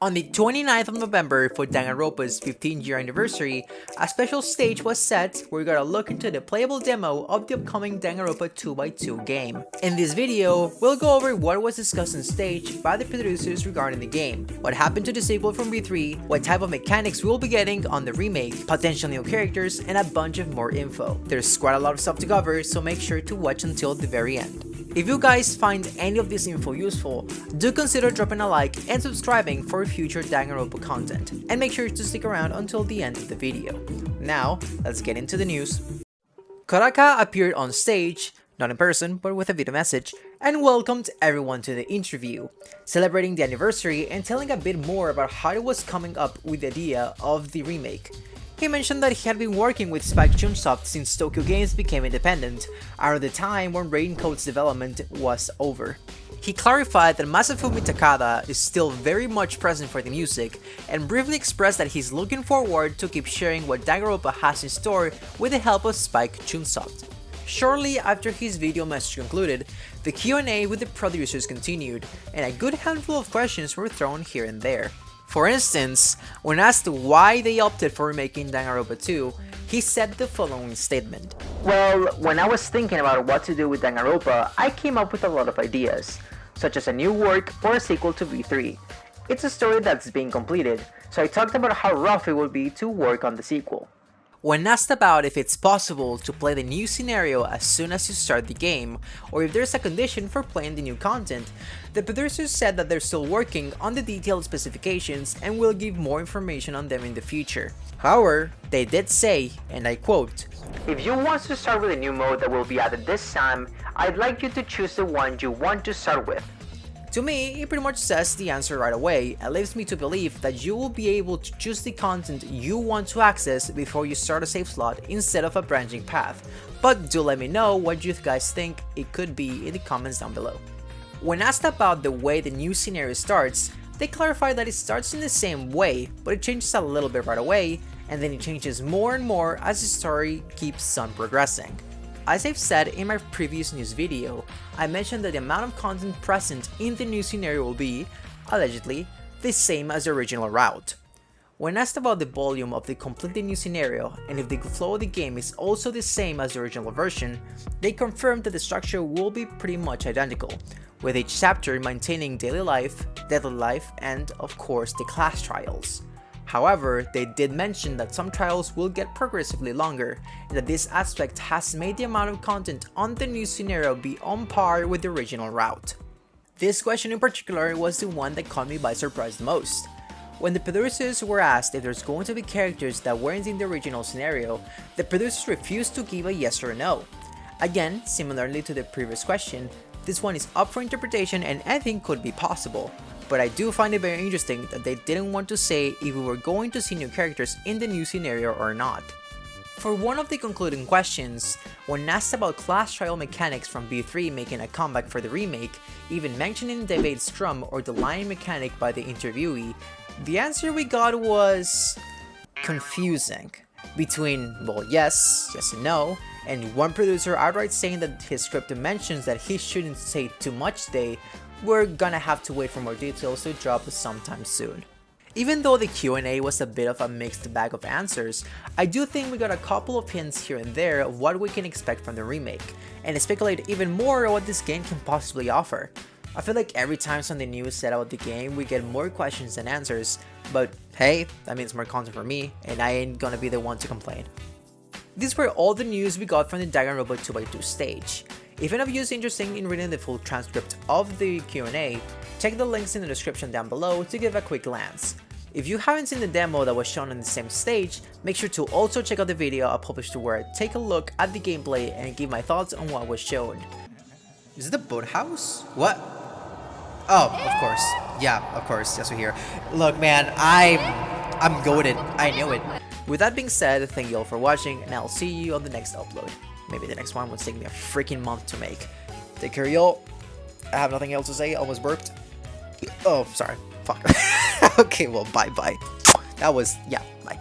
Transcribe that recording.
On the 29th of November for Danganronpa's 15th-year anniversary, a special stage was set where we got a look into the playable demo of the upcoming Danganronpa 2x2 game. In this video, we'll go over what was discussed on stage by the producers regarding the game, what happened to the sequel from V3, what type of mechanics we'll be getting on the remake, potential new characters, and a bunch of more info. There's quite a lot of stuff to cover, so make sure to watch until the very end. If you guys find any of this info useful, do consider dropping a like and subscribing for future Danganronpa content, and make sure to stick around until the end of the video. Now, let's get into the news. Karaka appeared on stage, not in person, but with a video message, and welcomed everyone to the interview, celebrating the anniversary and telling a bit more about how it was coming up with the idea of the remake. He mentioned that he had been working with Chunsoft since Tokyo Games became independent, around the time when Raiden Code's development was over. He clarified that Masafumi Takada is still very much present for the music, and briefly expressed that he's looking forward to keep sharing what Danganronpa has in store with the help of Chunsoft. Shortly after his video message concluded, the Q&A with the producers continued, and a good handful of questions were thrown here and there. For instance, when asked why they opted for remaking Danganronpa 2, he said the following statement. "Well, when I was thinking about what to do with Danganronpa, I came up with a lot of ideas, such as a new work or a sequel to V3. It's a story that's being completed, so I talked about how rough it would be to work on the sequel." When asked about if it's possible to play the new scenario as soon as you start the game, or if there's a condition for playing the new content, the producers said that they're still working on the detailed specifications and will give more information on them in the future. However, they did say, and I quote, "If you want to start with a new mode that will be added this time, I'd like you to choose the one you want to start with." To me, it pretty much says the answer right away and leaves me to believe that you will be able to choose the content you want to access before you start a save slot instead of a branching path, but do let me know what you guys think it could be in the comments down below. When asked about the way the new scenario starts, they clarified that it starts in the same way, but it changes a little bit right away, and then it changes more and more as the story keeps on progressing. As I've said in my previous news video, I mentioned that the amount of content present in the new scenario will be, allegedly, the same as the original route. When asked about the volume of the completely new scenario and if the flow of the game is also the same as the original version, they confirmed that the structure will be pretty much identical, with each chapter maintaining daily life, deadly life, and of course the class trials. However, they did mention that some trials will get progressively longer, and that this aspect has made the amount of content on the new scenario be on par with the original route. This question in particular was the one that caught me by surprise the most. When the producers were asked if there's going to be characters that weren't in the original scenario, the producers refused to give a yes or no. Again, similarly to the previous question, this one is up for interpretation and anything could be possible. But I do find it very interesting that they didn't want to say if we were going to see new characters in the new scenario or not. For one of the concluding questions, when asked about class trial mechanics from V3 making a comeback for the remake, even mentioning the evade scrum or the line mechanic by the interviewee, the answer we got was confusing. Between, well, yes and no, and one producer outright saying that his script mentions that he shouldn't say too much today. We're gonna have to wait for more details to drop sometime soon. Even though the Q&A was a bit of a mixed bag of answers, I do think we got a couple of hints here and there of what we can expect from the remake, and speculate even more on what this game can possibly offer. I feel like every time something new is said about the game, we get more questions than answers, but hey, that means more content for me, and I ain't gonna be the one to complain. These were all the news we got from the Danganronpa 2x2 stage. If any of you is interested in reading the full transcript of the Q&A, check the links in the description down below to give a quick glance. If you haven't seen the demo that was shown on the same stage, make sure to also check out the video I published where I take a look at the gameplay and give my thoughts on what was shown. Is it the boathouse? What? Oh, of course. Yeah, of course. Yes, we're here. Look, man, I'm goated. I knew it. With that being said, thank you all for watching, and I'll see you on the next upload. Maybe the next one will take me a freaking month to make. Take care, y'all. I have nothing else to say. Almost burped. Oh, sorry. Fuck. Okay, well, bye-bye. That was, yeah, bye.